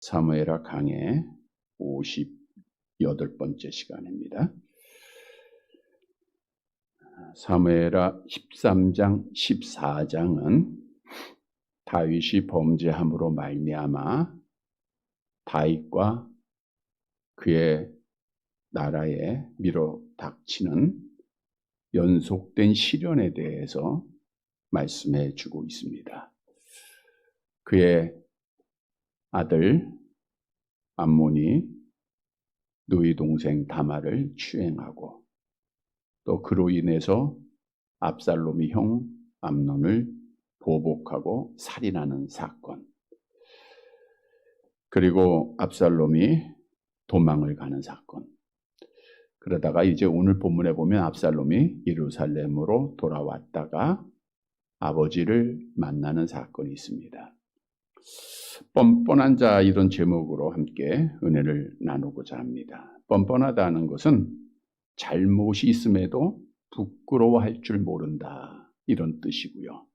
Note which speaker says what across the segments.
Speaker 1: 사무엘하 강의 58번째 시간입니다. 사무엘하 13장, 14장은 다윗이 범죄함으로 말미암아 다윗과 그의 나라에 밀어닥치는 연속된 시련에 대해서 말씀해 주고 있습니다. 그의 아들 암몬이 누이 동생 다말을 추행하고 또 그로 인해서 압살롬이 형 암논을 보복하고 살인하는 사건, 그리고 압살롬이 도망을 가는 사건. 그러다가 이제 오늘 본문에 보면 압살롬이 예루살렘으로 돌아왔다가 아버지를 만나는 사건이 있습니다. 뻔뻔한 자, 이런 제목으로 함께 은혜를 나누고자 합니다. 뻔뻔하다는 것은 잘못이 있음에도 부끄러워할 줄 모른다, 이런 뜻이고요.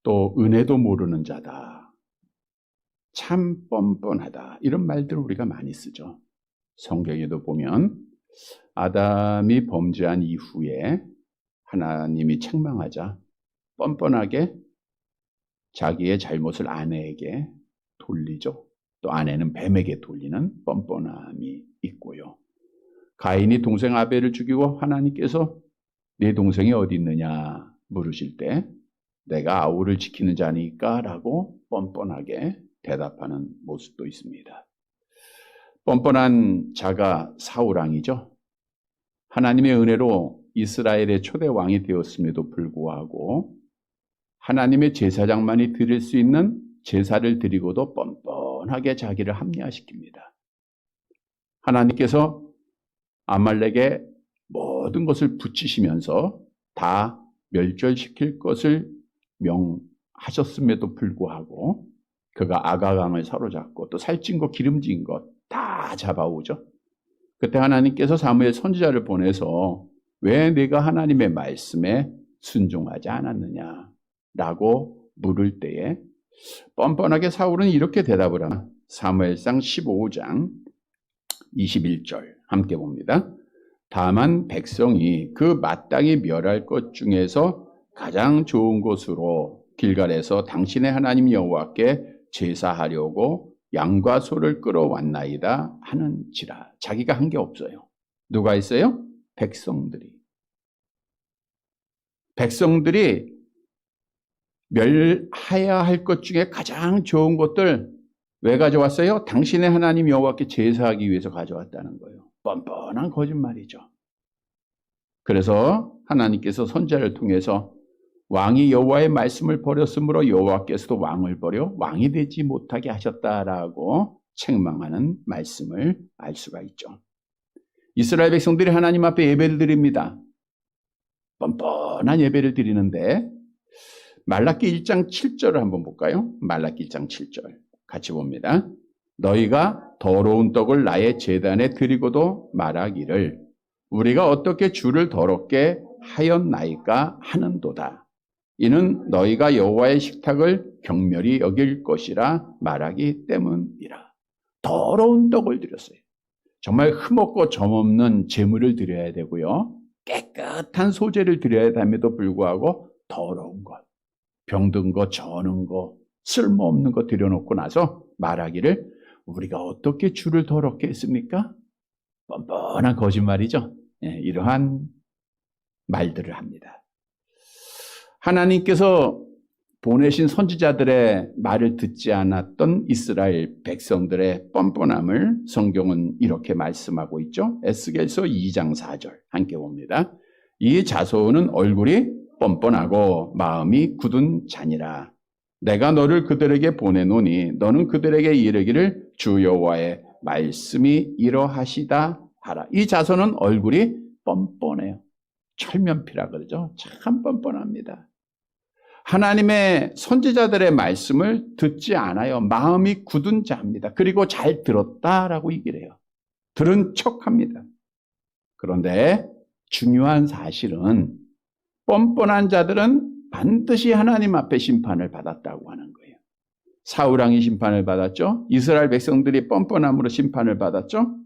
Speaker 1: 또 은혜도 모르는 자다, 참 뻔뻔하다, 이런 말들을 우리가 많이 쓰죠. 성경에도 보면 아담이 범죄한 이후에 하나님이 책망하자 뻔뻔하게 자기의 잘못을 아내에게 돌리죠. 또 아내는 뱀에게 돌리는 뻔뻔함이 있고요. 가인이 동생 아벨을 죽이고 하나님께서 네 동생이 어디 있느냐 물으실 때 내가 아우를 지키는 자니까 라고 뻔뻔하게 대답하는 모습도 있습니다. 뻔뻔한 자가 사울왕이죠. 하나님의 은혜로 이스라엘의 초대 왕이 되었음에도 불구하고 하나님의 제사장만이 드릴 수 있는 제사를 드리고도 뻔뻔하게 자기를 합리화시킵니다. 하나님께서 아말렉에 모든 것을 붙이시면서 다 멸절시킬 것을 명하셨음에도 불구하고 그가 아가강을 사로잡고 또 살찐 것 기름진 것 다 잡아오죠. 그때 하나님께서 사무엘 선지자를 보내서 왜 네가 하나님의 말씀에 순종하지 않았느냐 라고 물을 때에 뻔뻔하게 사울은 이렇게 대답을 하나. 사무엘상 15장 21절 함께 봅니다. 다만 백성이 그 마땅히 멸할 것 중에서 가장 좋은 곳으로 길갈에서 당신의 하나님 여호와께 제사하려고 양과 소를 끌어왔나이다 하는지라. 자기가 한 게 없어요. 누가 있어요? 백성들이 멸해야 할 것 중에 가장 좋은 것들 왜 가져왔어요? 당신의 하나님 여호와께 제사하기 위해서 가져왔다는 거예요. 뻔뻔한 거짓말이죠. 그래서 하나님께서 선지자를 통해서 왕이 여호와의 말씀을 버렸으므로 여호와께서도 왕을 버려 왕이 되지 못하게 하셨다라고 책망하는 말씀을 알 수가 있죠. 이스라엘 백성들이 하나님 앞에 예배를 드립니다. 뻔뻔한 예배를 드리는데 말라기 1장 7절을 한번 볼까요? 말라기 1장 7절 같이 봅니다. 너희가 더러운 떡을 나의 제단에 드리고도 말하기를 우리가 어떻게 주를 더럽게 하였나이까 하는도다. 이는 너희가 여호와의 식탁을 경멸히 여길 것이라 말하기 때문이라. 더러운 떡을 드렸어요. 정말 흠없고 점없는 제물을 드려야 되고요. 깨끗한 소재를 드려야 됨에도 불구하고 더러운 것, 병든 거, 저는 거, 쓸모없는 거 드려놓고 나서 말하기를 우리가 어떻게 주를 더럽게 했습니까? 뻔뻔한 거짓말이죠. 이러한 말들을 합니다. 하나님께서 보내신 선지자들의 말을 듣지 않았던 이스라엘 백성들의 뻔뻔함을 성경은 이렇게 말씀하고 있죠. 에스겔서 2장 4절 함께 봅니다. 이 자손은 얼굴이 뻔뻔하고 마음이 굳은 자니라. 내가 너를 그들에게 보내노니 너는 그들에게 이르기를 주 여호와의 말씀이 이러하시다 하라. 이 자손은 얼굴이 뻔뻔해요. 철면피라 그러죠. 참 뻔뻔합니다. 하나님의 선지자들의 말씀을 듣지 않아요. 마음이 굳은 자입니다. 그리고 잘 들었다라고 얘기를 해요. 들은 척합니다. 그런데 중요한 사실은 뻔뻔한 자들은 반드시 하나님 앞에 심판을 받았다고 하는 거예요. 사울왕이 심판을 받았죠. 이스라엘 백성들이 뻔뻔함으로 심판을 받았죠.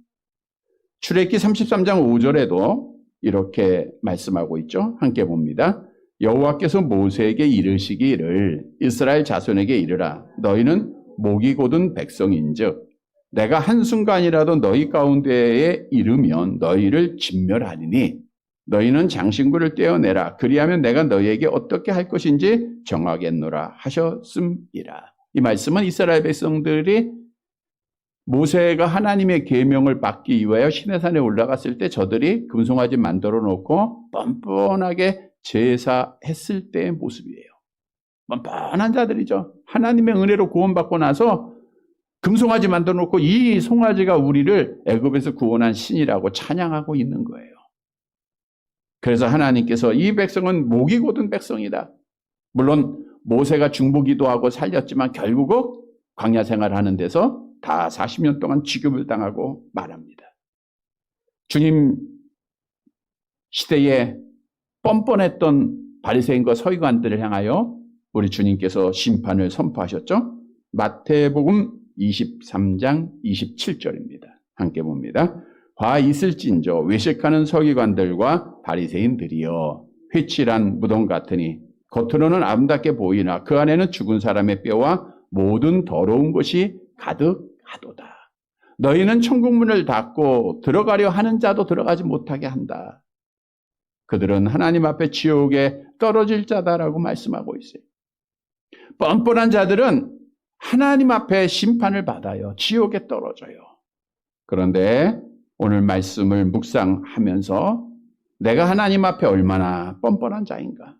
Speaker 1: 출애굽기 33장 5절에도 이렇게 말씀하고 있죠. 함께 봅니다. 여호와께서 모세에게 이르시기를 이스라엘 자손에게 이르라. 너희는 목이 곧은 백성인즉 내가 한순간이라도 너희 가운데에 이르면 너희를 진멸하리니 너희는 장신구를 떼어내라. 그리하면 내가 너희에게 어떻게 할 것인지 정하겠노라 하셨음이라. 이 말씀은 이스라엘 백성들이 모세가 하나님의 계명을 받기 위하여 시내산에 올라갔을 때 저들이 금송아지 만들어 놓고 뻔뻔하게 제사했을 때의 모습이에요. 뻔뻔한 자들이죠. 하나님의 은혜로 구원받고 나서 금송아지 만들어 놓고 이 송아지가 우리를 애굽에서 구원한 신이라고 찬양하고 있는 거예요. 그래서 하나님께서 이 백성은 목이 곧은 백성이다. 물론 모세가 중보기도하고 살렸지만 결국은 광야 생활하는 데서 다 40년 동안 취급을 당하고 말합니다. 주님 시대에 뻔뻔했던 바리새인과 서기관들을 향하여 우리 주님께서 심판을 선포하셨죠. 마태복음 23장 27절입니다. 함께 봅니다. 화 있을진저 외식하는 서기관들과 바리새인들이여 회칠한 무덤 같으니 겉으로는 아름답게 보이나 그 안에는 죽은 사람의 뼈와 모든 더러운 것이 가득하도다. 너희는 천국문을 닫고 들어가려 하는 자도 들어가지 못하게 한다. 그들은 하나님 앞에 지옥에 떨어질 자다라고 말씀하고 있어요. 뻔뻔한 자들은 하나님 앞에 심판을 받아요. 지옥에 떨어져요. 그런데 오늘 말씀을 묵상하면서 내가 하나님 앞에 얼마나 뻔뻔한 자인가.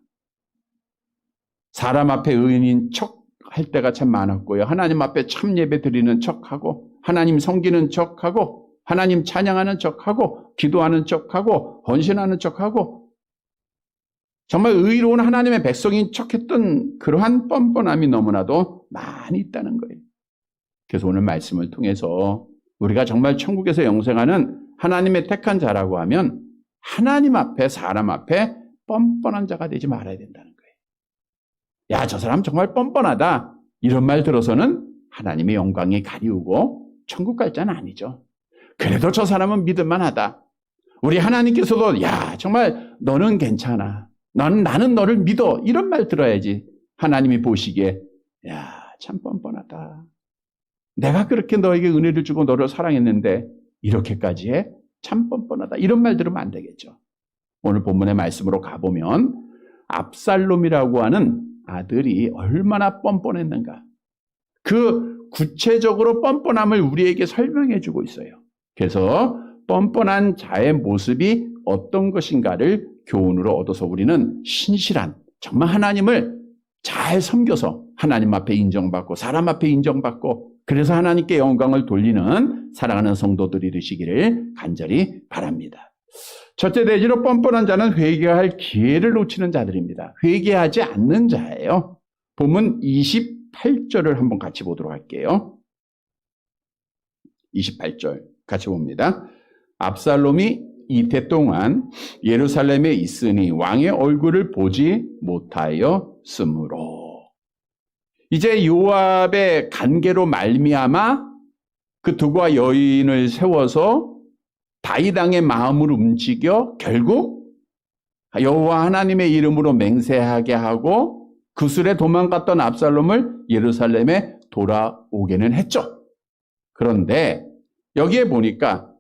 Speaker 1: 사람 앞에 의인인 척 할 때가 참 많았고요. 하나님 앞에 참 예배 드리는 척하고 하나님 섬기는 척하고 하나님 찬양하는 척하고 기도하는 척하고 헌신하는 척하고 정말 의로운 하나님의 백성인 척했던 그러한 뻔뻔함이 너무나도 많이 있다는 거예요. 그래서 오늘 말씀을 통해서 우리가 정말 천국에서 영생하는 하나님의 택한 자라고 하면 하나님 앞에 사람 앞에 뻔뻔한 자가 되지 말아야 된다는 거예요. 야, 저 사람 정말 뻔뻔하다. 이런 말 들어서는 하나님의 영광이 가리우고 천국 갈 자는 아니죠. 그래도 저 사람은 믿을만하다. 우리 하나님께서도 야, 정말 너는 괜찮아. 나는 너를 믿어. 이런 말 들어야지. 하나님이 보시기에 야, 참 뻔뻔하다. 내가 그렇게 너에게 은혜를 주고 너를 사랑했는데 이렇게까지 해? 참 뻔뻔하다. 이런 말 들으면 안 되겠죠. 오늘 본문의 말씀으로 가보면 압살롬이라고 하는 아들이 얼마나 뻔뻔했는가. 그 구체적으로 뻔뻔함을 우리에게 설명해 주고 있어요. 그래서 뻔뻔한 자의 모습이 어떤 것인가를 교훈으로 얻어서 우리는 신실한, 정말 하나님을 잘 섬겨서 하나님 앞에 인정받고 사람 앞에 인정받고 그래서 하나님께 영광을 돌리는 사랑하는 성도들이 되시기를 간절히 바랍니다. 첫째 대지로 뻔뻔한 자는 회개할 기회를 놓치는 자들입니다. 회개하지 않는 자예요. 본문 28절을 한번 같이 보도록 할게요. 28절 같이 봅니다. 압살롬이 이태 동안 예루살렘에 있으니 왕의 얼굴을 보지 못하였으므로. 이제 요압의 간계로 말미암아 그 두과 여인을 세워서 다윗 왕의 마음을 움직여 결국 여호와 하나님의 이름으로 맹세하게 하고 구슬에 도망갔던 압살롬을 예루살렘에 돌아오게는 했죠. 그런데 여기에 보니까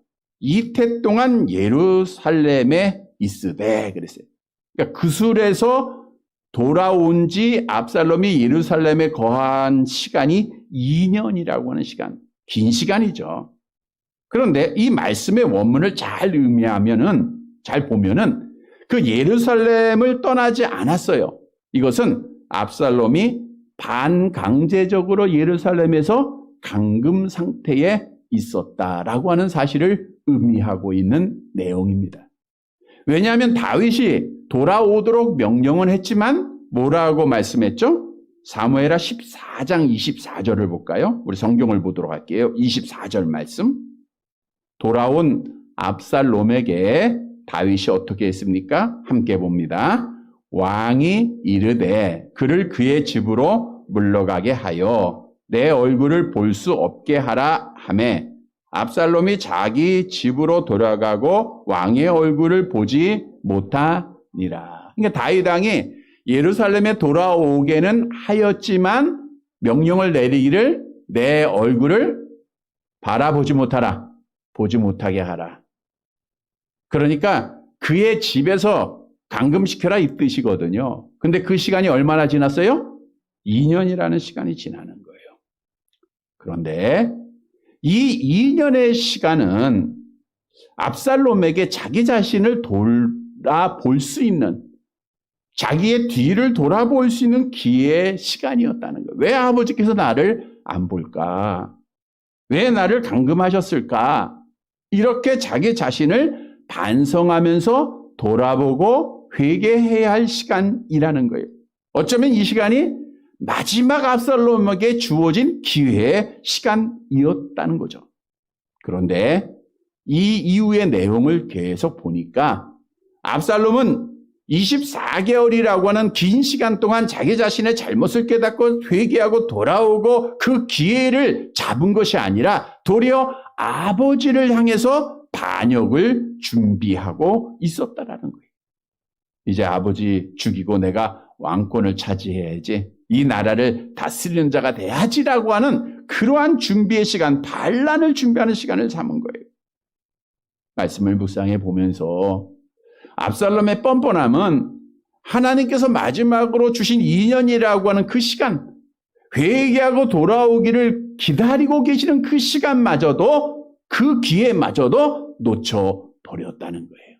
Speaker 1: 이태 동안 예루살렘에 있으되 그랬어요. 그러니까 구슬에서 돌아온 지 압살롬이 예루살렘에 거한 시간이 2년이라고 하는 시간, 긴 시간이죠. 그런데 이 말씀의 원문을 잘 의미하면은, 잘 보면은 그 예루살렘을 떠나지 않았어요. 이것은 압살롬이 반강제적으로 예루살렘에서 감금 상태에 있었다라고 하는 사실을 의미하고 있는 내용입니다. 왜냐하면 다윗이 돌아오도록 명령은 했지만 뭐라고 말씀했죠? 사무엘하 14장 24절을 볼까요? 우리 성경을 보도록 할게요. 24절 말씀. 돌아온 압살롬에게 다윗이 어떻게 했습니까? 함께 봅니다. 왕이 이르되 그를 그의 집으로 물러가게 하여 내 얼굴을 볼 수 없게 하라 하매 압살롬이 자기 집으로 돌아가고 왕의 얼굴을 보지 못하니라. 그러니까 다윗 왕이 예루살렘에 돌아오게는 하였지만 명령을 내리기를 내 얼굴을 바라보지 못하라. 보지 못하게 하라. 그러니까 그의 집에서 감금시켜라 이 뜻이거든요. 근데 그 시간이 얼마나 지났어요? 2년이라는 시간이 지나는 거예요. 그런데 이 2년의 시간은 압살롬에게 자기 자신을 돌아볼 수 있는, 자기의 뒤를 돌아볼 수 있는 기회의 시간이었다는 거예요. 왜 아버지께서 나를 안 볼까? 왜 나를 감금하셨을까? 이렇게 자기 자신을 반성하면서 돌아보고 회개해야 할 시간이라는 거예요. 어쩌면 이 시간이 마지막 압살롬에게 주어진 기회의 시간이었다는 거죠. 그런데 이 이후의 내용을 계속 보니까 압살롬은 24개월이라고 하는 긴 시간 동안 자기 자신의 잘못을 깨닫고 회개하고 돌아오고 그 기회를 잡은 것이 아니라 도리어 아버지를 향해서 반역을 준비하고 있었다라는 거예요. 이제 아버지 죽이고 내가 왕권을 차지해야지, 이 나라를 다스리는 자가 돼야지라고 하는 그러한 준비의 시간, 반란을 준비하는 시간을 삼은 거예요. 말씀을 묵상해 보면서 압살롬의 뻔뻔함은 하나님께서 마지막으로 주신 2년이라고 하는 그 시간, 회개하고 돌아오기를 기다리고 계시는 그 시간마저도, 그 기회마저도 놓쳐버렸다는 거예요.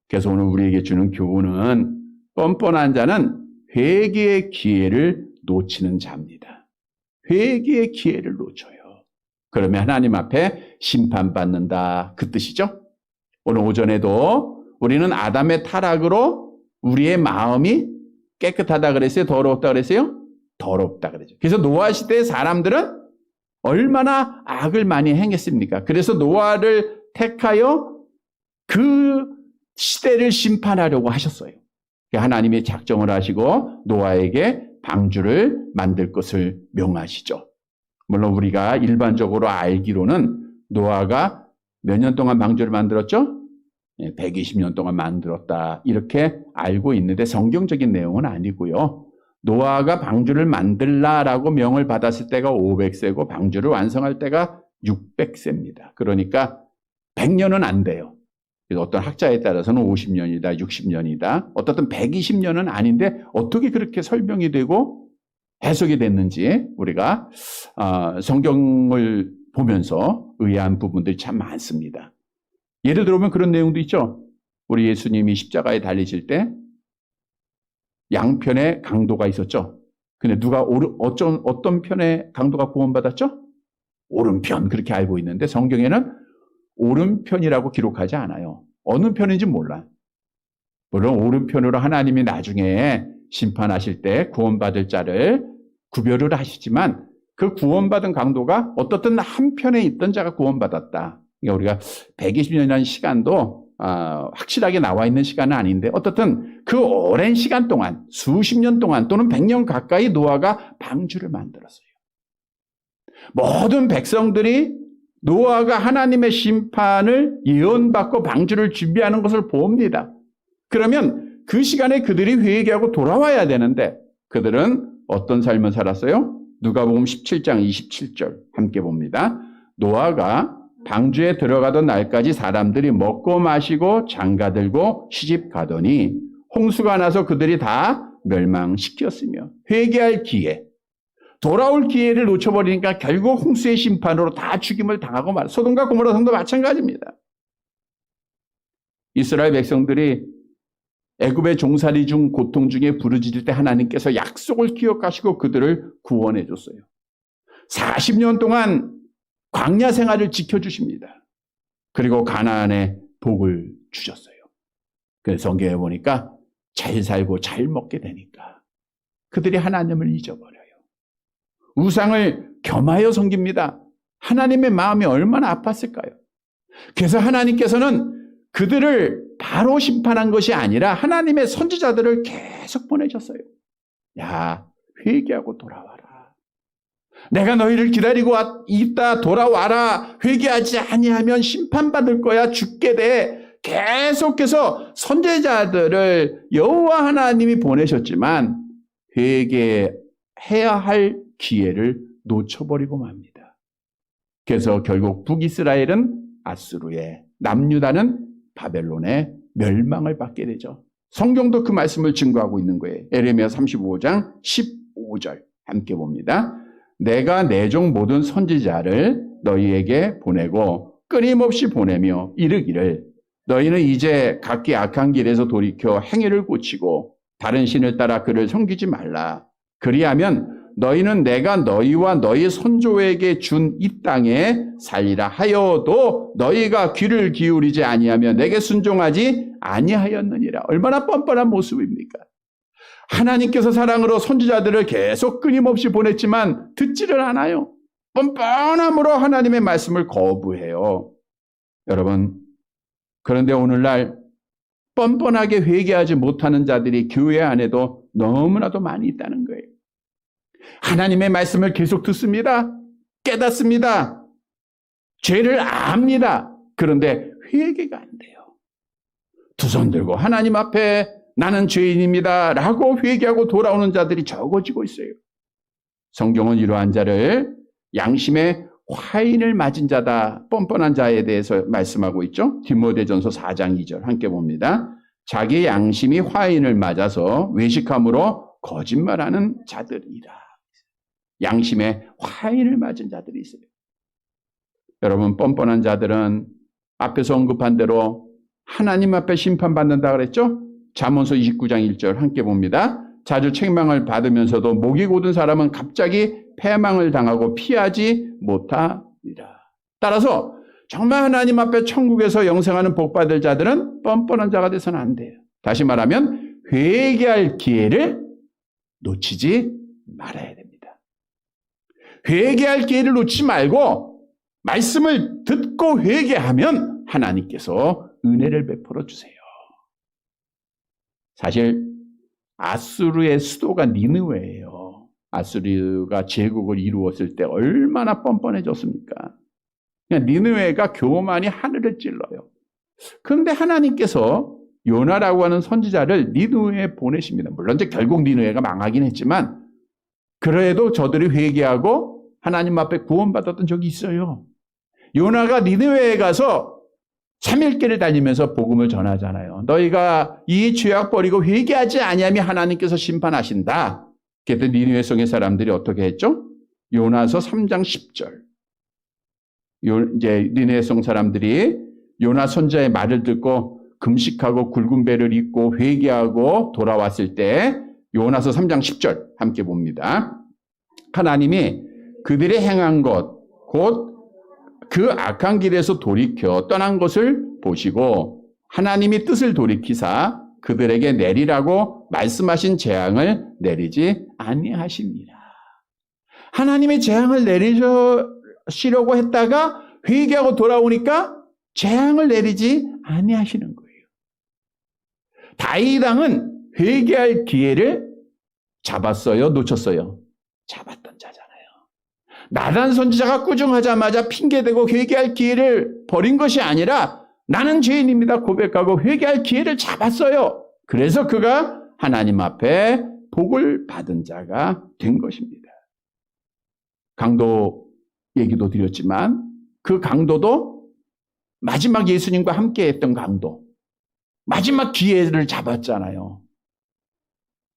Speaker 1: 그래서 오늘 우리에게 주는 교훈은 뻔뻔한 자는 회개의 기회를 놓치는 자입니다. 회개의 기회를 놓쳐요. 그러면 하나님 앞에 심판받는다, 그 뜻이죠. 오늘 오전에도 우리는 아담의 타락으로 우리의 마음이 깨끗하다 그랬어요? 더럽다 그랬어요? 더럽다 그랬죠. 그래서 노아 시대의 사람들은 얼마나 악을 많이 행했습니까? 그래서 노아를 택하여 그 시대를 심판하려고 하셨어요. 하나님이 작정을 하시고 노아에게 방주를 만들 것을 명하시죠. 물론 우리가 일반적으로 알기로는 노아가 몇 년 동안 방주를 만들었죠? 120년 동안 만들었다, 이렇게 알고 있는데 성경적인 내용은 아니고요. 노아가 방주를 만들라라고 명을 받았을 때가 500세고 방주를 완성할 때가 600세입니다. 그러니까 100년은 안 돼요. 어떤 학자에 따라서는 50년이다, 60년이다, 어떻든 120년은 아닌데 어떻게 그렇게 설명이 되고 해석이 됐는지 우리가 성경을 보면서 의아한 부분들이 참 많습니다. 예를 들어보면 그런 내용도 있죠. 우리 예수님이 십자가에 달리실 때 양편에 강도가 있었죠. 근데 누가 어떤 편의 강도가 구원받았죠? 오른편, 그렇게 알고 있는데 성경에는 오른편이라고 기록하지 않아요. 어느 편인지 몰라. 물론 오른편으로 하나님이 나중에 심판하실 때 구원받을 자를 구별을 하시지만 그 구원받은 강도가 어떻든 한 편에 있던 자가 구원받았다. 그러니까 우리가 120년이라는 시간도 확실하게 나와 있는 시간은 아닌데 어떻든 그 오랜 시간 동안, 수십 년 동안 또는 100년 가까이 노아가 방주를 만들었어요. 모든 백성들이 노아가 하나님의 심판을 예언받고 방주를 준비하는 것을 봅니다. 그러면 그 시간에 그들이 회개하고 돌아와야 되는데 그들은 어떤 삶을 살았어요? 누가복음 17장 27절 함께 봅니다. 노아가 방주에 들어가던 날까지 사람들이 먹고 마시고 장가들고 시집 가더니 홍수가 나서 그들이 다 멸망시켰으며 회개할 기회, 돌아올 기회를 놓쳐버리니까 결국 홍수의 심판으로 다 죽임을 당하고 말. 소돔과 고모라 성도 마찬가지입니다. 이스라엘 백성들이 애굽의 종살이 중 고통 중에 부르짖을 때 하나님께서 약속을 기억하시고 그들을 구원해 줬어요. 40년 동안 광야 생활을 지켜주십니다. 그리고 가나안에 복을 주셨어요. 그래서 성경에 보니까 잘 살고 잘 먹게 되니까 그들이 하나님을 잊어버려요. 우상을 겸하여 섬깁니다. 하나님의 마음이 얼마나 아팠을까요? 그래서 하나님께서는 그들을 바로 심판한 것이 아니라 하나님의 선지자들을 계속 보내셨어요. 야, 회개하고 돌아와라. 내가 너희를 기다리고 있다. 돌아와라. 회개하지 아니하면 심판받을 거야. 죽게 돼. 계속해서 선지자들을 여호와 하나님이 보내셨지만 회개해야 할 기회를 놓쳐버리고 맙니다. 그래서 결국 북이스라엘은 아수르에, 남유다는 바벨론의 멸망을 받게 되죠. 성경도 그 말씀을 증거하고 있는 거예요. 에레미야 35장 15절 함께 봅니다. 내가 내 종 모든 선지자를 너희에게 보내고 끊임없이 보내며 이르기를 너희는 이제 각기 악한 길에서 돌이켜 행위를 고치고 다른 신을 따라 그를 섬기지 말라. 그리하면 너희는 내가 너희와 너희 선조에게 준 이 땅에 살리라 하여도 너희가 귀를 기울이지 아니하며 내게 순종하지 아니하였느니라. 얼마나 뻔뻔한 모습입니까? 하나님께서 사랑으로 선지자들을 계속 끊임없이 보냈지만 듣지를 않아요. 뻔뻔함으로 하나님의 말씀을 거부해요. 여러분, 그런데 오늘날 뻔뻔하게 회개하지 못하는 자들이 교회 안에도 너무나도 많이 있다는 거예요. 하나님의 말씀을 계속 듣습니다. 깨닫습니다. 죄를 압니다. 그런데 회개가 안 돼요. 두 손 들고 하나님 앞에 나는 죄인입니다 라고 회개하고 돌아오는 자들이 적어지고 있어요. 성경은 이러한 자를 양심의 화인을 맞은 자다, 뻔뻔한 자에 대해서 말씀하고 있죠. 디모데전서 4장 2절 함께 봅니다. 자기 양심이 화인을 맞아서 외식함으로 거짓말하는 자들이라. 양심의 화인을 맞은 자들이 있어요. 여러분, 뻔뻔한 자들은 앞에서 언급한 대로 하나님 앞에 심판받는다 그랬죠? 잠언서 29장 1절 함께 봅니다. 자주 책망을 받으면서도 목이 곧은 사람은 갑자기 패망을 당하고 피하지 못하리라. 따라서 정말 하나님 앞에 천국에서 영생하는 복받을 자들은 뻔뻔한 자가 돼서는 안 돼요. 다시 말하면 회개할 기회를 놓치지 말아야 됩니다. 회개할 기회를 놓치지 말고 말씀을 듣고 회개하면 하나님께서 은혜를 베풀어 주세요. 사실 아수르의 수도가 니느웨예요. 아수르가 제국을 이루었을 때 얼마나 뻔뻔해졌습니까? 그냥 니느웨가 교만이 하늘을 찔러요. 그런데 하나님께서 요나라고 하는 선지자를 니느웨에 보내십니다. 물론 이제 결국 니느웨가 망하긴 했지만 그래도 저들이 회개하고 하나님 앞에 구원받았던 적이 있어요. 요나가 니느웨에 가서 3일길을 달리면서 복음을 전하잖아요. 너희가 이 죄악 버리고 회개하지 아니하면 하나님께서 심판하신다. 그때 니느웨 성의 사람들이 어떻게 했죠? 요나서 3장 10절. 이제 니느웨 성 사람들이 요나 선지자의 말을 듣고 금식하고 굵은 배를 입고 회개하고 돌아왔을 때 요나서 3장 10절 함께 봅니다. 하나님이 그들이 행한 것, 곧 그 악한 길에서 돌이켜 떠난 것을 보시고 하나님이 뜻을 돌이키사 그들에게 내리라고 말씀하신 재앙을 내리지 아니하십니다. 하나님의 재앙을 내리시려고 했다가 회개하고 돌아오니까 재앙을 내리지 아니하시는 거예요. 다윗 왕은 회개할 기회를 잡았어요? 놓쳤어요? 잡았던 자잖아요. 나단 선지자가 꾸중하자마자 핑계대고 회개할 기회를 버린 것이 아니라 나는 죄인입니다 고백하고 회개할 기회를 잡았어요. 그래서 그가 하나님 앞에 복을 받은 자가 된 것입니다. 강도 얘기도 드렸지만 그 강도도 마지막 예수님과 함께 했던 강도, 마지막 기회를 잡았잖아요.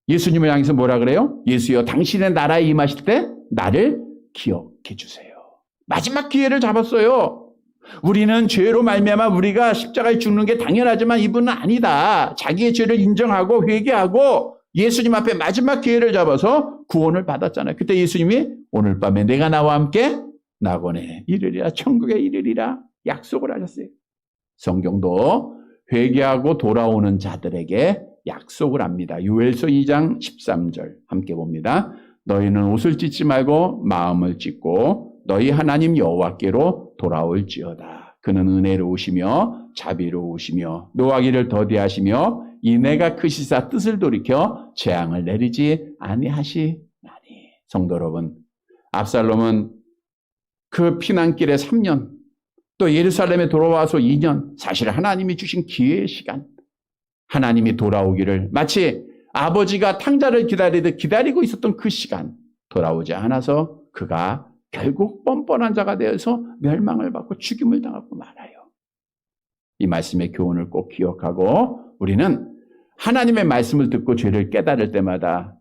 Speaker 1: 예수님을 향해서 뭐라 그래요? 예수여 당신의 나라에 임하실 때 나를 기억해 주세요. 마지막 기회를 잡았어요. 우리는 죄로 말미암아 우리가 십자가에 죽는 게 당연하지만 이분은 아니다. 자기의 죄를 인정하고 회개하고 예수님 앞에 마지막 기회를 잡아서 구원을 받았잖아요. 그때 예수님이 오늘 밤에 내가 나와 함께 낙원에 이르리라, 천국에 이르리라 약속을 하셨어요. 성경도 회개하고 돌아오는 자들에게 약속을 합니다. 요엘서 2장 13절 함께 봅니다. 너희는 옷을 찢지 말고 마음을 찢고 너희 하나님 여호와께로 돌아올지어다. 그는 은혜로우시며 자비로우시며 노하기를 더디하시며 인애가 크시사 뜻을 돌이켜 재앙을 내리지 아니하시나니. 성도 여러분, 압살롬은 그 피난길에 3년, 또 예루살렘에 돌아와서 2년, 사실 하나님이 주신 기회의 시간, 하나님이 돌아오기를 마치 아버지가 탕자를 기다리듯 기다리고 있었던 그 시간, 돌아오지 않아서 그가 결국 뻔뻔한 자가 되어서 멸망을 받고 죽임을 당하고 말아요. 이 말씀의 교훈을 꼭 기억하고 우리는 하나님의 말씀을 듣고 죄를 깨달을 때마다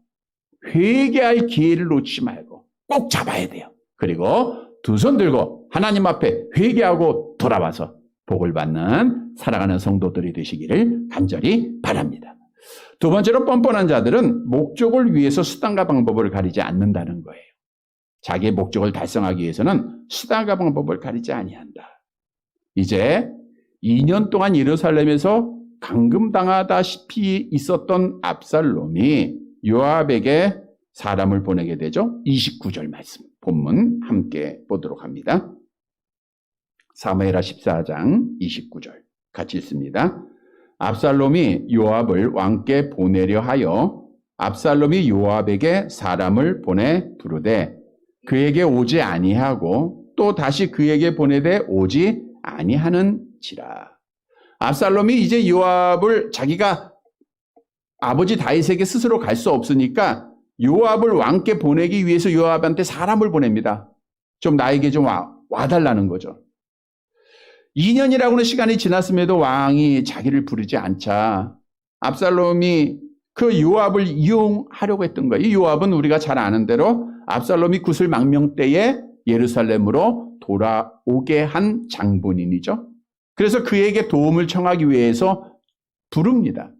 Speaker 1: 회개할 기회를 놓치지 말고 꼭 잡아야 돼요. 그리고 두 손 들고 하나님 앞에 회개하고 돌아와서 복을 받는 살아가는 성도들이 되시기를 간절히 바랍니다. 두 번째로 뻔뻔한 자들은 목적을 위해서 수단과 방법을 가리지 않는다는 거예요. 자기의 목적을 달성하기 위해서는 수단과 방법을 가리지 아니한다. 이제 2년 동안 예루살렘에서 감금당하다시피 있었던 압살롬이 요압에게 사람을 보내게 되죠. 29절 말씀, 본문 함께 보도록 합니다. 사무엘하 14장 29절 같이 읽습니다. 압살롬이 요압을 왕께 보내려 하여 압살롬이 요압에게 사람을 보내 부르되 그에게 오지 아니하고 또 다시 그에게 보내되 오지 아니하는지라. 압살롬이 이제 요압을 자기가 아버지 다윗에게 스스로 갈 수 없으니까 요압을 왕께 보내기 위해서 요압한테 사람을 보냅니다. 좀 나에게 좀 와달라는 거죠. 2년이라고는 시간이 지났음에도 왕이 자기를 부르지 않자 압살롬이 그 요압을 이용하려고 했던 거예요. 이 요압은 우리가 잘 아는 대로 압살롬이 구슬 망명 때에 예루살렘으로 돌아오게 한 장본인이죠. 그래서 그에게 도움을 청하기 위해서 부릅니다.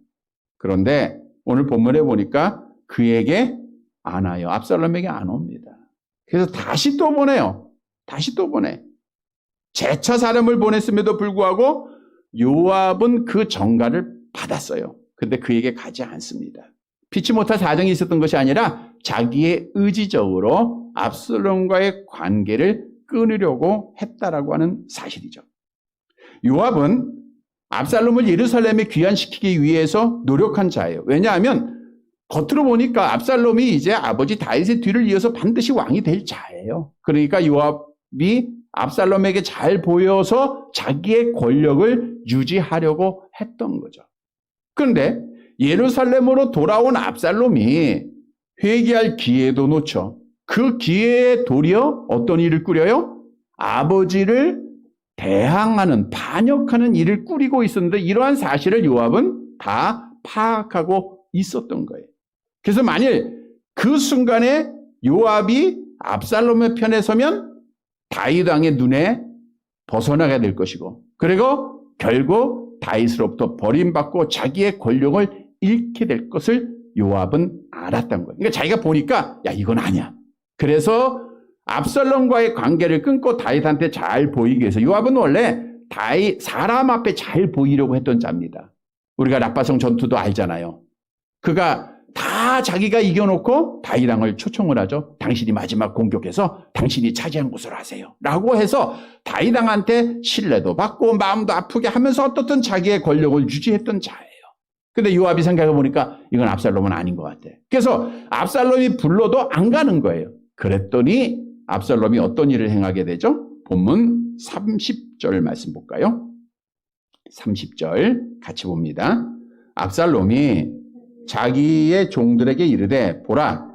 Speaker 1: 그런데 오늘 본문에 보니까 그에게 안 와요. 압살롬에게 안 옵니다. 그래서 다시 또 보내요. 다시 또 보내. 재차 사람을 보냈음에도 불구하고 요압은 그 전가를 받았어요. 근데 그에게 가지 않습니다. 피치 못할 사정이 있었던 것이 아니라 자기의 의지적으로 압살롬과의 관계를 끊으려고 했다라고 하는 사실이죠. 요압은 압살롬을 예루살렘에 귀환시키기 위해서 노력한 자예요. 왜냐하면 겉으로 보니까 압살롬이 이제 아버지 다윗의 뒤를 이어서 반드시 왕이 될 자예요. 그러니까 요압이 압살롬에게 잘 보여서 자기의 권력을 유지하려고 했던 거죠. 그런데 예루살렘으로 돌아온 압살롬이 회개할 기회도 놓쳐 그 기회에 도리어 어떤 일을 꾸려요? 아버지를 대항하는, 반역하는 일을 꾸리고 있었는데 이러한 사실을 요압은 다 파악하고 있었던 거예요. 그래서 만일 그 순간에 요압이 압살롬의 편에 서면 다윗 왕의 눈에 벗어나게 될 것이고 그리고 결국 다윗으로부터 버림받고 자기의 권력을 잃게 될 것을 요압은 알았던 거예요. 그러니까 자기가 보니까 야 이건 아니야. 그래서 압살롬과의 관계를 끊고 다윗한테 잘 보이기 위해서 요압은 원래 다윗 사람 앞에 잘 보이려고 했던 자입니다. 우리가 라빠성 전투도 알잖아요. 그가 다 자기가 이겨놓고 다윗 왕을 초청을 하죠. 당신이 마지막 공격해서 당신이 차지한 곳으로 하세요. 라고 해서 다윗 왕한테 신뢰도 받고 마음도 아프게 하면서 어떻든 자기의 권력을 유지했던 자예요. 근데 요압이 생각해보니까 이건 압살롬은 아닌 것 같아. 그래서 압살롬이 불러도 안 가는 거예요. 그랬더니 압살롬이 어떤 일을 행하게 되죠? 본문 30절 말씀 볼까요? 30절 같이 봅니다. 압살롬이 자기의 종들에게 이르되 보라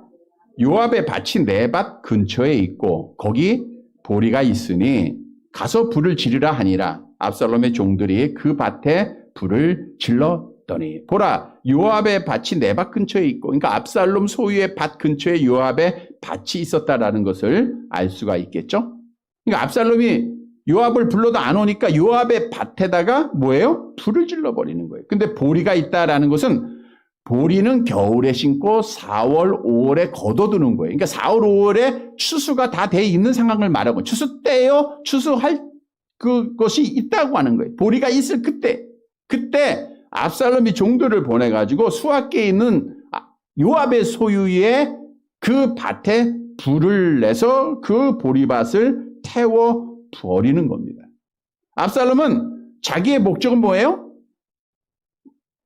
Speaker 1: 요압의 밭이 내 밭 근처에 있고 거기 보리가 있으니 가서 불을 지르라 하니라. 압살롬의 종들이 그 밭에 불을 질렀더니 보라 요압의 밭이 내 밭 근처에 있고 그러니까 압살롬 소유의 밭 근처에 요압의 밭이 있었다라는 것을 알 수가 있겠죠. 그러니까 압살롬이 요압을 불러도 안 오니까 요압의 밭에다가 뭐예요? 불을 질러버리는 거예요. 근데 보리가 있다라는 것은 보리는 겨울에 심고 4월, 5월에 걷어두는 거예요. 그러니까 4월, 5월에 추수가 다 돼 있는 상황을 말하고 추수 때요, 추수할 그것이 있다고 하는 거예요. 보리가 있을 그때 압살롬이 종들을 보내가지고 수확기에 있는 요압의 소유의 그 밭에 불을 내서 그 보리밭을 태워 버리는 겁니다. 압살롬은 자기의 목적은 뭐예요?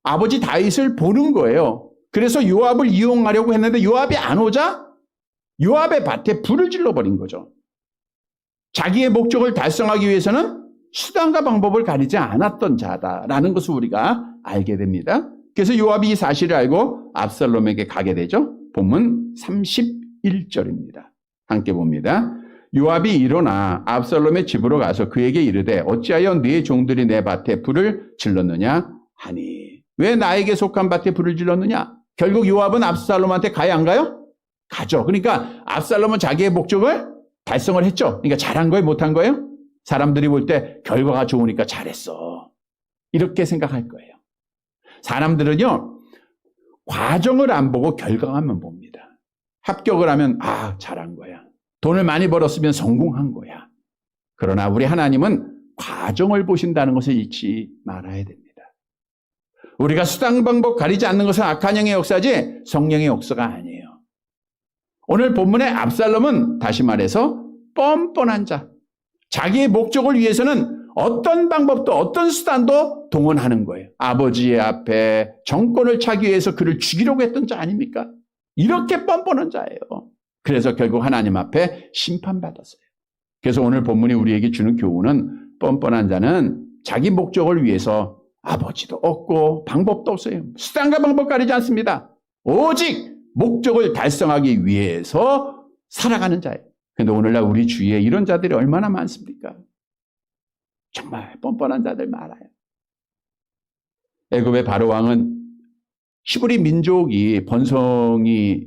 Speaker 1: 아버지 다윗을 보는 거예요. 그래서 요압을 이용하려고 했는데 요압이 안 오자 요압의 밭에 불을 질러버린 거죠. 자기의 목적을 달성하기 위해서는 수단과 방법을 가리지 않았던 자다라는 것을 우리가 알게 됩니다. 그래서 요압이 이 사실을 알고 압살롬에게 가게 되죠. 본문 31절입니다. 함께 봅니다. 요압이 일어나 압살롬의 집으로 가서 그에게 이르되 어찌하여 네 종들이 내 밭에 불을 질렀느냐 하니. 왜 나에게 속한 밭에 불을 질렀느냐? 결국 요압은 압살롬한테 가야 안 가요? 가죠. 그러니까 압살롬은 자기의 목적을 달성을 했죠. 그러니까 잘한 거예요? 못한 거예요? 사람들이 볼 때 결과가 좋으니까 잘했어. 이렇게 생각할 거예요. 사람들은요, 과정을 안 보고 결과만 봅니다. 합격을 하면 잘한 거야. 돈을 많이 벌었으면 성공한 거야. 그러나 우리 하나님은 과정을 보신다는 것을 잊지 말아야 됩니다. 우리가 수단 방법 가리지 않는 것은 악한 영의 역사지 성령의 역사가 아니에요. 오늘 본문의 압살롬은 다시 말해서 뻔뻔한 자, 자기의 목적을 위해서는 어떤 방법도 어떤 수단도 동원하는 거예요. 아버지의 앞에 정권을 차기 위해서 그를 죽이려고 했던 자 아닙니까? 이렇게 뻔뻔한 자예요. 그래서 결국 하나님 앞에 심판받았어요. 그래서 오늘 본문이 우리에게 주는 교훈은 뻔뻔한 자는 자기 목적을 위해서 아버지도 없고 방법도 없어요. 수단과 방법 가리지 않습니다. 오직 목적을 달성하기 위해서 살아가는 자예요. 그런데 오늘날 우리 주위에 이런 자들이 얼마나 많습니까? 정말 뻔뻔한 자들 많아요. 애굽의 바로 왕은 히브리 민족이 번성이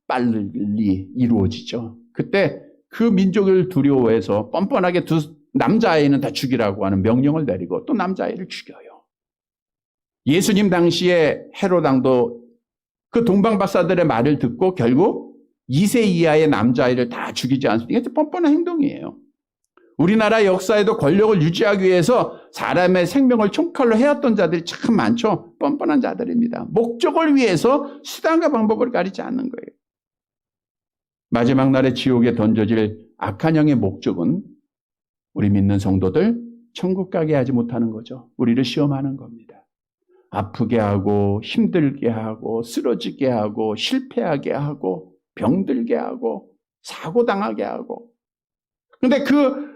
Speaker 1: 빨리 이루어지죠. 그때 그 민족을 두려워해서 뻔뻔하게 두 남자아이는 다 죽이라고 하는 명령을 내리고 또 남자아이를 죽여요. 예수님 당시에 헤롯 왕도 그 동방박사들의 말을 듣고 결국 2세 이하의 남자아이를 다 죽이지 않습니까? 이게 뻔뻔한 행동이에요. 우리나라 역사에도 권력을 유지하기 위해서 사람의 생명을 총칼로 해왔던 자들이 참 많죠. 뻔뻔한 자들입니다. 목적을 위해서 수단과 방법을 가리지 않는 거예요. 마지막 날에 지옥에 던져질 악한 영의 목적은 우리 믿는 성도들 천국 가게 하지 못하는 거죠. 우리를 시험하는 겁니다. 아프게 하고 힘들게 하고 쓰러지게 하고 실패하게 하고 병들게 하고 사고당하게 하고. 근데 그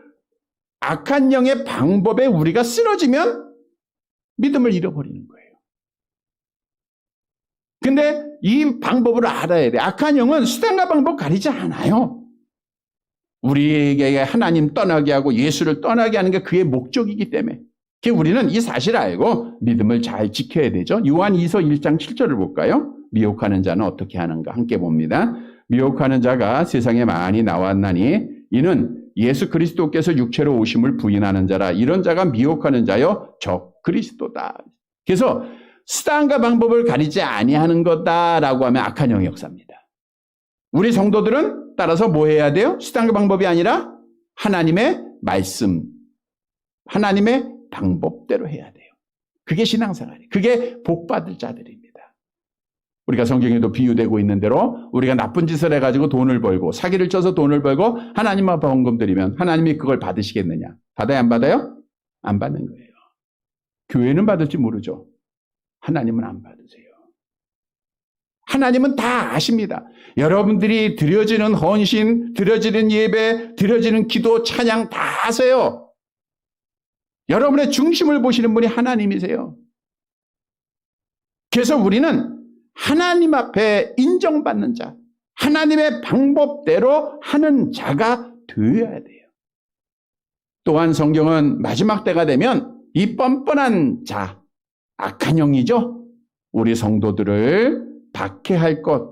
Speaker 1: 악한 영의 방법에 우리가 쓰러지면 믿음을 잃어버리는 거예요. 근데 이 방법을 알아야 돼. 악한 영은 수단과 방법 가리지 않아요. 우리에게 하나님 떠나게 하고 예수를 떠나게 하는 게 그의 목적이기 때문에. 우리는 이 사실을 알고 믿음을 잘 지켜야 되죠. 요한이서 1장 7절을 볼까요? 미혹하는 자는 어떻게 하는가 함께 봅니다. 미혹하는 자가 세상에 많이 나왔나니 이는 예수 그리스도께서 육체로 오심을 부인하는 자라. 이런 자가 미혹하는 자여 적 그리스도다. 그래서 수단과 방법을 가리지 아니하는 거다라고 하면 악한 영의 역사입니다. 우리 성도들은 따라서 뭐 해야 돼요? 수단과 방법이 아니라 하나님의 말씀, 하나님의 방법대로 해야 돼요. 그게 신앙생활이에요. 그게 복받을 자들입니다. 우리가 성경에도 비유되고 있는 대로 우리가 나쁜 짓을 해가지고 돈을 벌고 사기를 쳐서 돈을 벌고 하나님 앞에 헌금 드리면 하나님이 그걸 받으시겠느냐? 받아요? 안 받아요? 안 받는 거예요. 교회는 받을지 모르죠. 하나님은 안 받으세요. 하나님은 다 아십니다. 여러분들이 드려지는 헌신, 드려지는 예배, 드려지는 기도, 찬양 다 아세요. 여러분의 중심을 보시는 분이 하나님이세요. 그래서 우리는 하나님 앞에 인정받는 자, 하나님의 방법대로 하는 자가 되어야 돼요. 또한 성경은 마지막 때가 되면 이 뻔뻔한 자, 악한 영이죠. 우리 성도들을 박해할 것,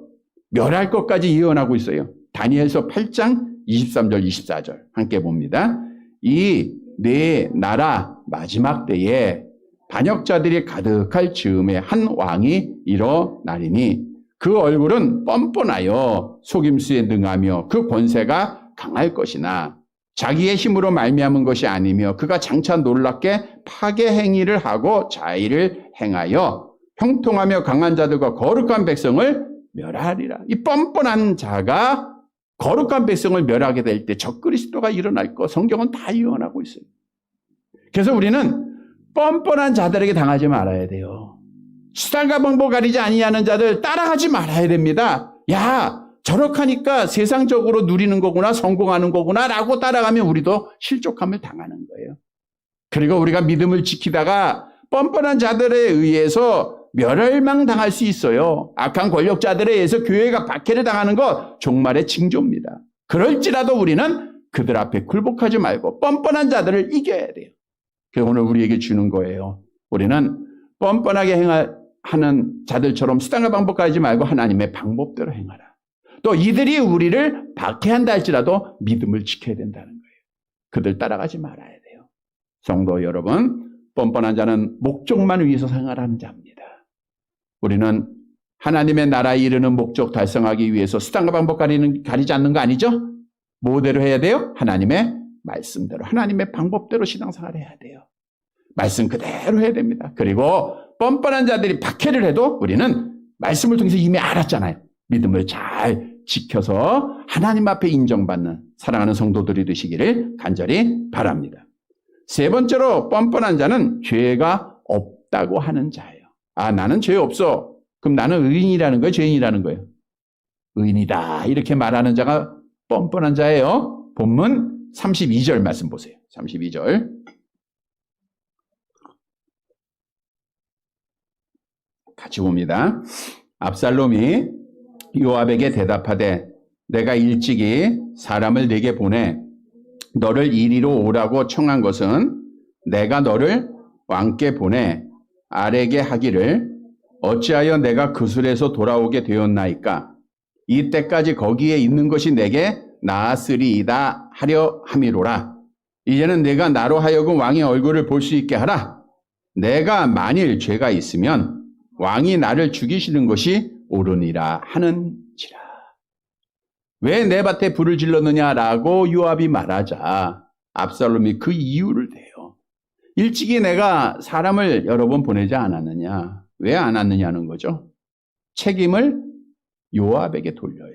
Speaker 1: 멸할 것까지 예언하고 있어요. 다니엘서 8장 23절 24절 함께 봅니다. 이 네 나라 마지막 때에 반역자들이 가득할 즈음에 한 왕이 일어나리니 그 얼굴은 뻔뻔하여 속임수에 능하며 그 권세가 강할 것이나 자기의 힘으로 말미암은 것이 아니며 그가 장차 놀랍게 파괴 행위를 하고 자의를 행하여 형통하며 강한 자들과 거룩한 백성을 멸하리라. 이 뻔뻔한 자가 거룩한 백성을 멸하게 될 때 적그리스도가 일어날 거 성경은 다 예언하고 있어요. 그래서 우리는 뻔뻔한 자들에게 당하지 말아야 돼요. 수단과 방법 가리지 아니하는 자들 따라가지 말아야 됩니다. 야, 저렇게 하니까 세상적으로 누리는 거구나, 성공하는 거구나 라고 따라가면 우리도 실족함을 당하는 거예요. 그리고 우리가 믿음을 지키다가 뻔뻔한 자들에 의해서 멸망당할 수 있어요. 악한 권력자들에 의해서 교회가 박해를 당하는 것 종말의 징조입니다. 그럴지라도 우리는 그들 앞에 굴복하지 말고 뻔뻔한 자들을 이겨야 돼요. 그래서 오늘 우리에게 주는 거예요. 우리는 뻔뻔하게 하는 자들처럼 수단과 방법과 하지 말고 하나님의 방법대로 행하라. 또 이들이 우리를 박해한다 할지라도 믿음을 지켜야 된다는 거예요. 그들 따라가지 말아야 돼요. 성도 여러분, 뻔뻔한 자는 목적만 위해서 생활하는 자입니다. 우리는 하나님의 나라에 이르는 목적 달성하기 위해서 수단과 방법 가리지 않는 거 아니죠? 뭐대로 해야 돼요? 하나님의 말씀대로, 하나님의 방법대로 신앙생활을 해야 돼요. 말씀 그대로 해야 됩니다. 그리고 뻔뻔한 자들이 박해를 해도 우리는 말씀을 통해서 이미 알았잖아요. 믿음을 잘 지켜서 하나님 앞에 인정받는 사랑하는 성도들이 되시기를 간절히 바랍니다. 세 번째로 뻔뻔한 자는 죄가 없다고 하는 자예요. 아, 나는 죄 없어. 그럼 나는 의인이라는 거예요? 죄인이라는 거예요? 의인이다. 이렇게 말하는 자가 뻔뻔한 자예요. 본문 32절 말씀 보세요. 32절. 같이 봅니다. 압살롬이 요압에게 대답하되 내가 일찍이 사람을 네게 보내 너를 이리로 오라고 청한 것은 내가 너를 왕께 보내 아래게 하기를 어찌하여 내가 그술에서 돌아오게 되었나이까 이때까지 거기에 있는 것이 내게 나았으리이다 하려 함이로라. 이제는 내가 나로 하여금 왕의 얼굴을 볼 수 있게 하라. 내가 만일 죄가 있으면 왕이 나를 죽이시는 것이 옳으니라 하는지라. 왜 내 밭에 불을 질렀느냐라고 요압이 말하자 압살롬이 그 이유를 대요. 일찍이 내가 사람을 여러 번 보내지 않았느냐. 왜 안 왔느냐는 거죠. 책임을 요압에게 돌려요.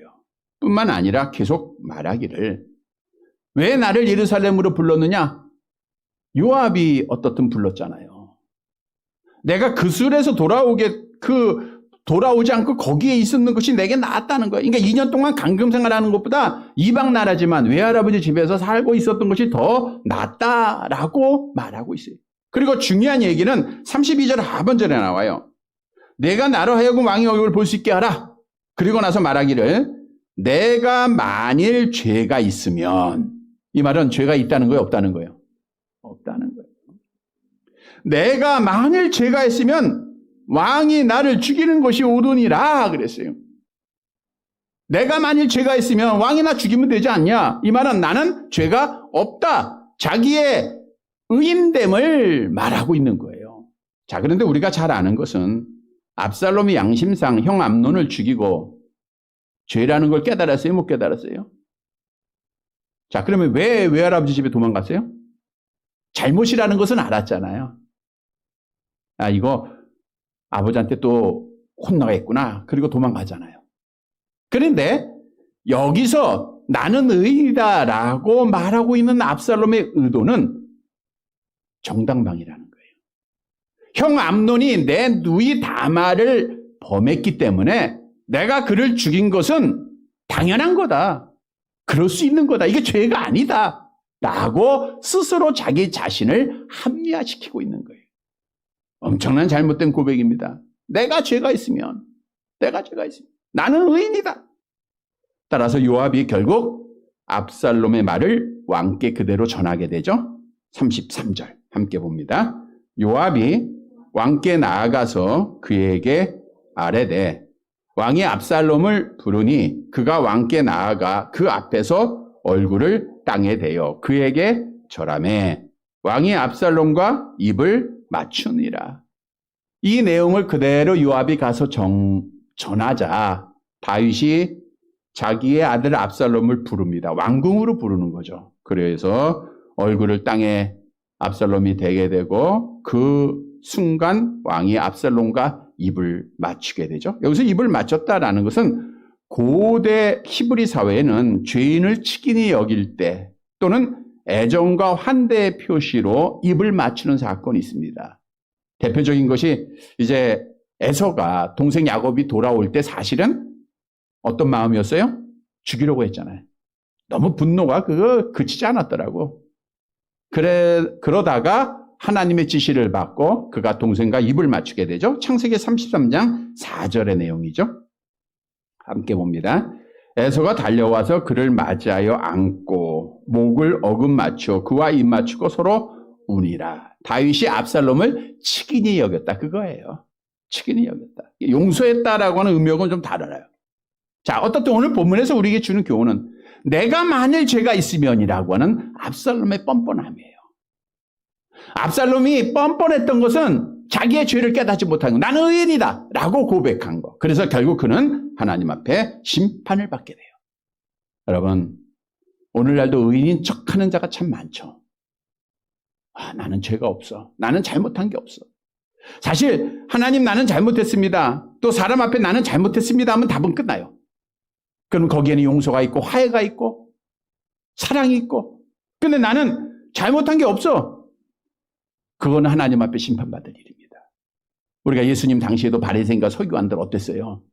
Speaker 1: 뿐만 아니라 계속 말하기를 왜 나를 예루살렘으로 불렀느냐. 요압이 어떻든 불렀잖아요. 내가 그술에서 돌아오지 않고 거기에 있었는 것이 내게 나았다는 거예요. 그러니까 2년 동안 감금 생활하는 것보다 이방 나라지만 외할아버지 집에서 살고 있었던 것이 더 낫다라고 말하고 있어요. 그리고 중요한 얘기는 32절 하반절에 나와요. 내가 나로 하여금 왕의 얼굴을 볼 수 있게 하라. 그리고 나서 말하기를 내가 만일 죄가 있으면, 이 말은 죄가 있다는 거예요? 없다는 거예요? 없다는 거예요. 내가 만일 죄가 있으면 왕이 나를 죽이는 것이 옳으니라 그랬어요. 내가 만일 죄가 있으면 왕이 나 죽이면 되지 않냐? 이 말은 나는 죄가 없다. 자기의 의인됨을 말하고 있는 거예요. 자, 그런데 우리가 잘 아는 것은 압살롬이 양심상 형 암논을 죽이고 죄라는 걸 깨달았어요? 못 깨달았어요? 자, 그러면 왜 외할아버지 집에 도망갔어요? 잘못이라는 것은 알았잖아요. 아, 이거 아버지한테 또 혼나겠구나. 그리고 도망가잖아요. 그런데 여기서 나는 의인이다라고 말하고 있는 압살롬의 의도는 정당방위라는 거예요. 형 암논이 내 누이 다말을 범했기 때문에 내가 그를 죽인 것은 당연한 거다. 그럴 수 있는 거다. 이게 죄가 아니다. 라고 스스로 자기 자신을 합리화시키고 있는 거예요. 엄청난 잘못된 고백입니다. 내가 죄가 있으면 나는 의인이다. 따라서 요압이 결국 압살롬의 말을 왕께 그대로 전하게 되죠. 33절 함께 봅니다. 요압이 왕께 나아가서 그에게 아뢰되 왕이 압살롬을 부르니 그가 왕께 나아가 그 앞에서 얼굴을 땅에 대어 그에게 절하매 왕이 압살롬과 입을 맞추니라. 이 내용을 그대로 요압이 가서 전하자 다윗이 자기의 아들 압살롬을 부릅니다. 왕궁으로 부르는 거죠. 그래서 얼굴을 땅에 압살롬이 대게 되고 그 순간 왕이 압살롬과 입을 맞추게 되죠. 여기서 입을 맞췄다라는 것은 고대 히브리 사회에는 죄인을 치킨히 여길 때 또는 애정과 환대의 표시로 입을 맞추는 사건이 있습니다. 대표적인 것이 이제 에서가 동생 야곱이 돌아올 때 사실은 어떤 마음이었어요? 죽이려고 했잖아요. 너무 분노가 그치지 않았더라고. 그러다가 하나님의 지시를 받고 그가 동생과 입을 맞추게 되죠. 창세기 33장 4절의 내용이죠. 함께 봅니다. 에서가 달려와서 그를 맞이하여 안고 목을 어금 맞추어 그와 입 맞추고 서로 우니라. 다윗이 압살롬을 치긴히 여겼다. 그거예요. 치긴히 여겼다. 용서했다라고 하는 의미하고는 좀 달라요. 자, 어떻든 오늘 본문에서 우리에게 주는 교훈은 내가 만일 죄가 있으면이라고 하는 압살롬의 뻔뻔함이에요. 압살롬이 뻔뻔했던 것은 자기의 죄를 깨닫지 못한 거. 나는 의인이다 라고 고백한 거. 그래서 결국 그는 하나님 앞에 심판을 받게 돼요. 여러분, 오늘날도 의인인 척하는 자가 참 많죠. 나는 죄가 없어. 나는 잘못한 게 없어. 사실 하나님 나는 잘못했습니다. 또 사람 앞에 나는 잘못했습니다 하면 답은 끝나요. 그럼 거기에는 용서가 있고 화해가 있고 사랑이 있고. 근데 나는 잘못한 게 없어. 그거는 하나님 앞에 심판받을 일입니다. 우리가 예수님 당시에도 바리새인과 서기관들 어땠어요?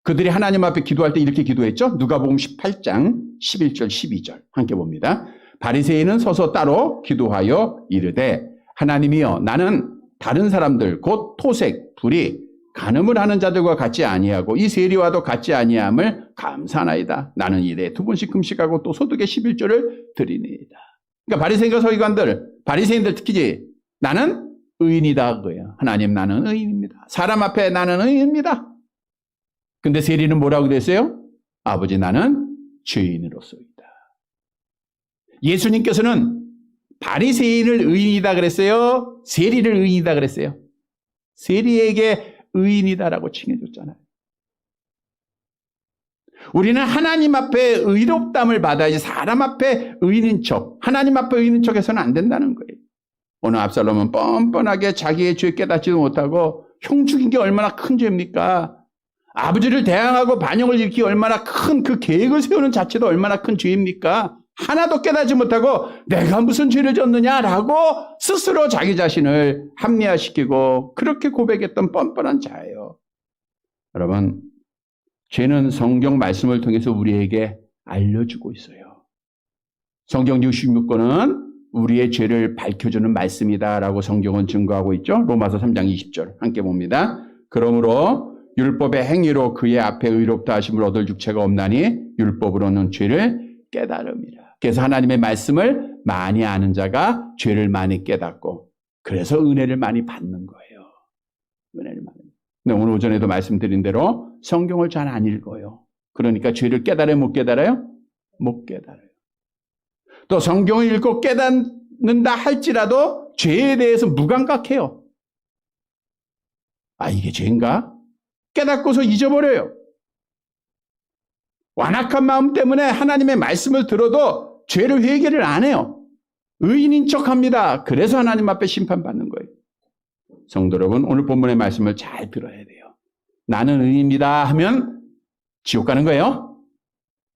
Speaker 1: 그들이 하나님 앞에 기도할 때 이렇게 기도했죠? 누가복음 18장 11절 12절 함께 봅니다. 바리새인은 서서 따로 기도하여 이르되 하나님이여 나는 다른 사람들 곧 토색, 불의, 간음을 하는 자들과 같이 아니하고 이 세리와도 같이 아니함을 감사하나이다. 나는 일에 2번씩 금식하고 또 소득의 11조를 드리니이다. 그러니까 바리새인과 서기관들, 바리새인들 특히지 나는 의인이다 그거예요. 하나님 나는 의인입니다. 사람 앞에 나는 의인입니다. 근데 세리는 뭐라고 그랬어요? 아버지 나는 죄인으로서이다. 예수님께서는 바리새인을 의인이다 그랬어요? 세리를 의인이다 그랬어요? 세리에게 의인이다라고 칭해줬잖아요. 우리는 하나님 앞에 의롭담을 받아야지 사람 앞에 의인인 척, 하나님 앞에 의인인 척해서는 안 된다는 거예요. 오늘 압살롬은 뻔뻔하게 자기의 죄 깨닫지도 못하고 형 죽인 게 얼마나 큰 죄입니까? 아버지를 대항하고 반역을 일으키기 얼마나 큰 그 계획을 세우는 자체도 얼마나 큰 죄입니까? 하나도 깨닫지 못하고 내가 무슨 죄를 졌느냐라고 스스로 자기 자신을 합리화시키고 그렇게 고백했던 뻔뻔한 자예요. 여러분, 죄는 성경 말씀을 통해서 우리에게 알려주고 있어요. 성경 66권은 우리의 죄를 밝혀주는 말씀이다라고 성경은 증거하고 있죠. 로마서 3장 20절 함께 봅니다. 그러므로 율법의 행위로 그의 앞에 의롭다 하심을 얻을 육체가 없나니 율법으로는 죄를 깨달음이라. 그래서 하나님의 말씀을 많이 아는 자가 죄를 많이 깨닫고 그래서 은혜를 많이 받는 거예요. 은혜를 많이. 근데 오늘 오전에도 말씀드린 대로 성경을 잘 안 읽어요. 그러니까 죄를 깨달아요? 못 깨달아요? 못 깨달아요. 또 성경을 읽고 깨닫는다 할지라도 죄에 대해서 무감각해요. 이게 죄인가? 깨닫고서 잊어버려요. 완악한 마음 때문에 하나님의 말씀을 들어도 죄를 회개를 안 해요. 의인인 척합니다. 그래서 하나님 앞에 심판받는 거예요. 성도 여러분, 오늘 본문의 말씀을 잘 들어야 돼요. 나는 의인입니다 하면 지옥 가는 거예요.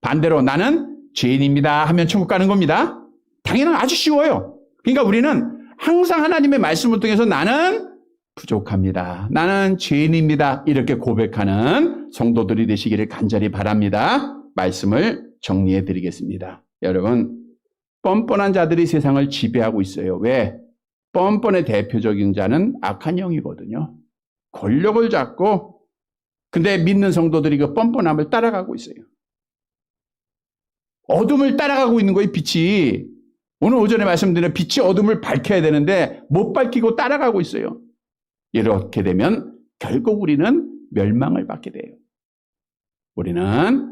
Speaker 1: 반대로 나는 죄인입니다 하면 천국 가는 겁니다. 당연히 아주 쉬워요. 그러니까 우리는 항상 하나님의 말씀을 통해서 나는 부족합니다. 나는 죄인입니다. 이렇게 고백하는 성도들이 되시기를 간절히 바랍니다. 말씀을 정리해 드리겠습니다. 여러분, 뻔뻔한 자들이 세상을 지배하고 있어요. 왜? 뻔뻔의 대표적인 자는 악한 영이거든요. 권력을 잡고 근데 믿는 성도들이 그 뻔뻔함을 따라가고 있어요. 어둠을 따라가고 있는 거예요, 빛이. 오늘 오전에 말씀드린 빛이 어둠을 밝혀야 되는데 못 밝히고 따라가고 있어요. 이렇게 되면 결국 우리는 멸망을 받게 돼요. 우리는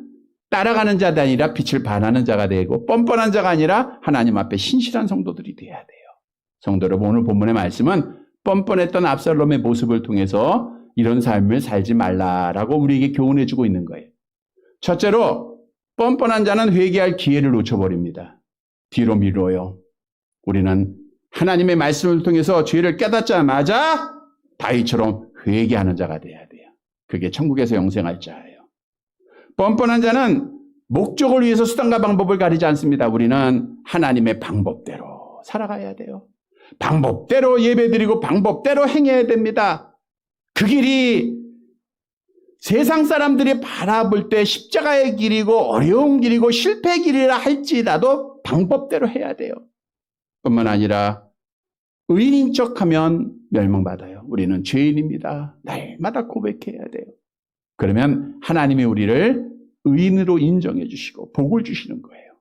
Speaker 1: 따라가는 자가 아니라 빛을 반하는 자가 되고 뻔뻔한 자가 아니라 하나님 앞에 신실한 성도들이 돼야 돼요. 성도 여러분, 오늘 본문의 말씀은 뻔뻔했던 압살롬의 모습을 통해서 이런 삶을 살지 말라라고 우리에게 교훈해 주고 있는 거예요. 첫째로 뻔뻔한 자는 회개할 기회를 놓쳐버립니다. 뒤로 미뤄요. 우리는 하나님의 말씀을 통해서 죄를 깨닫자마자 다윗처럼 회개하는 자가 돼야 돼요. 그게 천국에서 영생할 자예요. 뻔뻔한 자는 목적을 위해서 수단과 방법을 가리지 않습니다. 우리는 하나님의 방법대로 살아가야 돼요. 방법대로 예배드리고 방법대로 행해야 됩니다. 그 길이 세상 사람들이 바라볼 때 십자가의 길이고 어려운 길이고 실패의 길이라 할지라도 방법대로 해야 돼요. 뿐만 아니라 의인인 척하면 멸망받아요. 우리는 죄인입니다. 날마다 고백해야 돼요. 그러면 하나님이 우리를 의인으로 인정해 주시고 복을 주시는 거예요.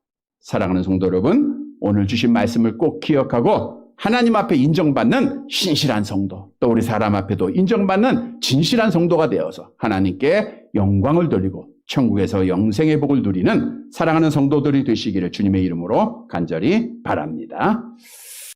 Speaker 1: 사랑하는 성도 여러분, 오늘 주신 말씀을 꼭 기억하고 하나님 앞에 인정받는 신실한 성도, 또 우리 사람 앞에도 인정받는 진실한 성도가 되어서 하나님께 영광을 돌리고 천국에서 영생의 복을 누리는 사랑하는 성도들이 되시기를 주님의 이름으로 간절히 바랍니다.